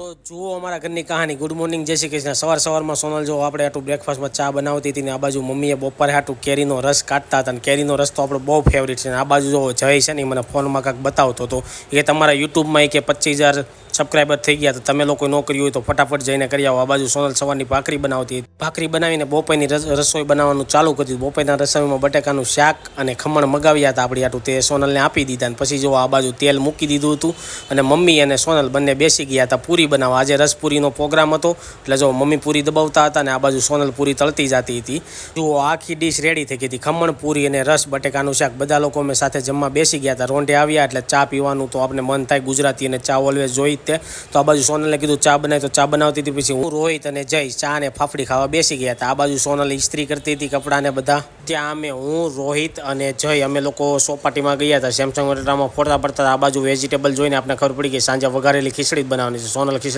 તો જુઓ અમારા ઘરની કહાની. ગુડ મોર્નિંગ, જય શ્રી કૃષ્ણ. સવારમાં સોનલ જો આપણે આટલું બ્રેકફાસ્ટમાં ચા બનાવતી હતી ને આ બાજુ મમ્મીએ બપોરે હાટું કેરીનો રસ કાઢતા હતા. અને કેરીનો રસ તો આપણો બહુ ફેવરિટ છે. આ બાજુ જો જય છે ને મને ફોનમાં કાંઈક બતાવતો હતો એ તમારા યુટ્યુબમાં કે 25,000 સબસ્ક્રાઈબર થઈ ગયા. તો તમે લોકો ન કર્યું હોય તો ફટાફટ જઈને કરી આવો. આ બાજુ સોનલ સવારની ભાખરી બનાવતી હતી. ભાખરી બનાવીને બપોરની રસોઈ બનાવવાનું ચાલુ કર્યું. બપોરના રસોઈમાં બટેકાનું શાક અને ખમણ મગાવ્યા હતા આપણી હાટું, તે સોનલને આપી દીધા. અને પછી જો આ બાજુ તેલ મૂકી દીધું હતું અને મમ્મી અને સોનલ બંને બેસી ગયા હતા પૂરી બનાવવા. આજે રસપુરીનો પ્રોગ્રામ હતો એટલે જો મમ્મી પૂરી દબાવતા હતા અને આ બાજુ સોનલ પૂરી તળતી જતી હતી. જુઓ આખી ડીશ રેડી થઈ ગઈ હતી. ખમણ, પૂરી અને રસ, બટેકાનું શાક. બધા લોકો અમે સાથે જમવા બેસી ગયા હતા. રોંઢે આવ્યા એટલે ચા પીવાનું તો આપણે મન થાય ગુજરાતી, અને ચા ઓલવેઝ જોઈ જ તે. તો આ બાજુ સોનલે કીધું ચા બનાવી, તો ચા બનાવતી હતી. પછી હું, રોહિત અને જય ચા અને ફાફડી ખાવા બેસી ગયા હતા. આ બાજુ સોનલ ઇસ્ત્રી કરતી હતી કપડાને બધા. ત્યાં અમે, હું, રોહિત અને જય, અમે લોકો સોપાટીમાં ગયા હતા. સેમસંગ વટામાં ફોટા પડતા. આ બાજુ વેજીટેબલ જોઈને આપણે ખબર પડી કે સાંજે વઘારેલી ખીચડી જ બનાવવાની છે. સોનલ ખીચડી